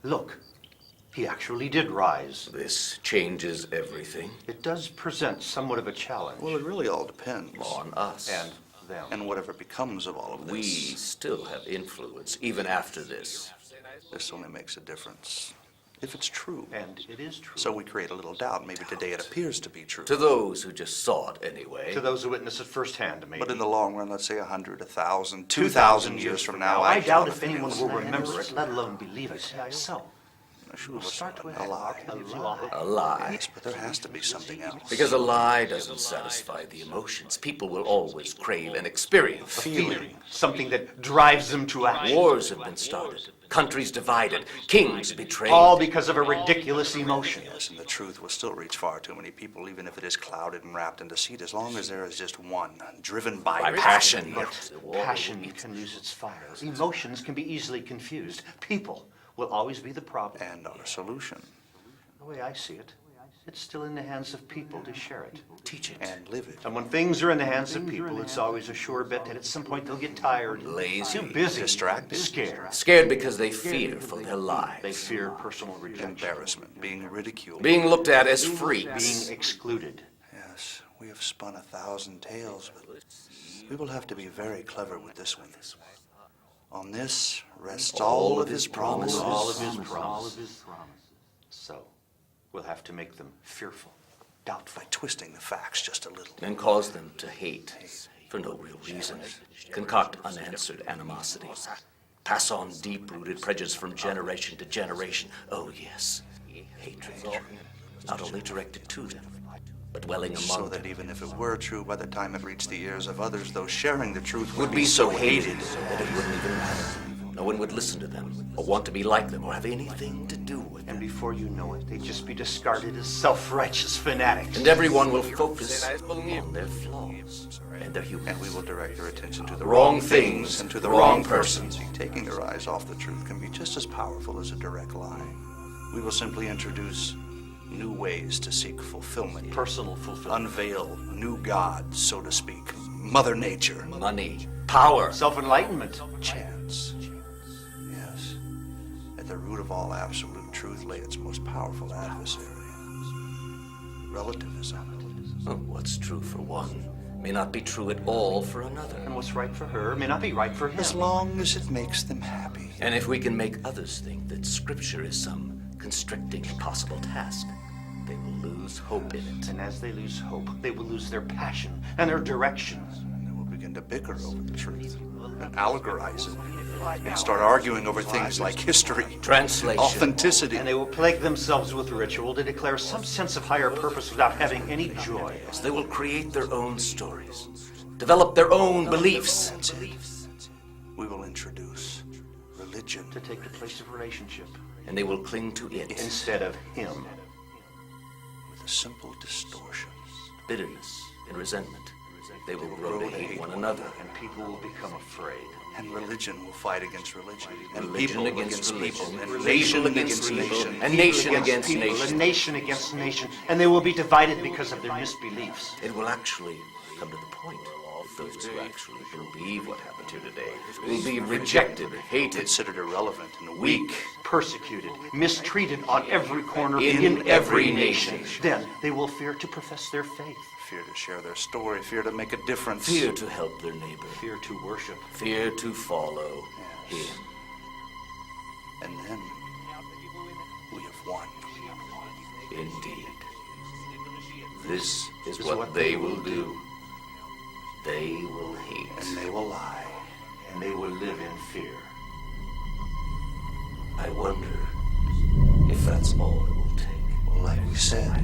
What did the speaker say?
Look, he actually did rise. This changes everything. It does present somewhat of a challenge. Well, it really all depends. On us. And them. And whatever becomes of all of this. We still have influence, even after this. This only makes a difference if it's true. And it is true. So we create a little doubt. Maybe today it appears to be true. To those who just saw it anyway. To those who witness it firsthand, maybe. But in the long run, let's say 100, 1,000, 2,000 years from now, I doubt if anyone will remember it, let alone believe it. So, we'll start with a lie. A lie. Yes, but there has to be something else. Because a lie doesn't satisfy the emotions. People will always crave an experience. feeling, something that drives them to action. Wars have been started. Countries divided. Kings betrayed. All because of a ridiculous emotion. Yes, and the truth will still reach far too many people, even if it is clouded and wrapped in deceit, as long as there is just one, driven by passion. But passion can lose its fire. Emotions can be easily confused. People will always be the problem. And our solution. The way I see it, it's still in the hands of people to share it. Teach it. And live it. And when things are in the hands of people, it's always a sure bet that at some point they'll get tired, Lazy. too busy, Distracted. scared. Scared because they fear for their lives. They fear personal rejection, Embarrassment, being ridiculed. Being looked at as freaks. being excluded. Yes, we have spun 1,000 tales, but we will have to be very clever with this one. On this rests all of his promises. All of his promises. So, we'll have to make them fearful, doubtful. By twisting the facts just a little. And cause them to hate for no real reason. Concoct unanswered animosities. Pass on deep-rooted prejudice from generation to generation. Oh, yes, hatred. Not only directed to them, but dwelling among So them. that even if it were true, by the time it reached the ears of others, those sharing the truth Would be so hated that it wouldn't even matter. No one would listen to them, or want to be like them, or have anything to do with And them. before you know it, they'd just be discarded as self-righteous fanatics. And everyone will focus on their flaws and their humor. And we will direct their attention to the Wrong things and to the wrong wrong persons. persons. Taking their eyes off the truth can be just as powerful as a direct lie. We will simply introduce new ways to seek fulfillment. Personal fulfillment. Unveil new gods, so to speak. Mother Nature. Money, power. Self-enlightenment. Chance. Yes. At the root of all absolute truth lay its most powerful adversary. Relativism. Oh, what's true for one may not be true at all for another. And what's right for her may not be right for him. As long as it makes them happy. And if we can make others think that Scripture is some constricting, impossible task, they will lose hope in it. And as they lose hope, they will lose their passion and their direction. And they will begin to bicker over the truth. And allegorize it. And start arguing over things like history. Translation. Authenticity. And they will plague themselves with ritual to declare some sense of higher purpose without having any joy. They will create their own stories, develop their own beliefs. That's it. We will introduce religion. To take the place of relationship And they will cling to it. instead of him. With a simple distortion. Bitterness and resentment. They will grow to hate one another. And people will become afraid. And religion will fight against religion. And Religion people against people. religion. And Nation nation against against nation. nation. And nation against people, nation. and nation against nation. And they will be divided because of their misbeliefs. It will actually come to the point that those who actually believe what happened here today will be rejected, hated, Considered irrelevant and weak. Persecuted, mistreated on every corner In every nation. Then they will fear to profess their faith. Fear to share their story. Fear to make a difference. fear to help their neighbor, Fear to worship. fear to follow him. And then we have won. Indeed. This is what they will do. They will hate. And they will lie. And they will live in fear. I wonder if that's all it will take. Like we said,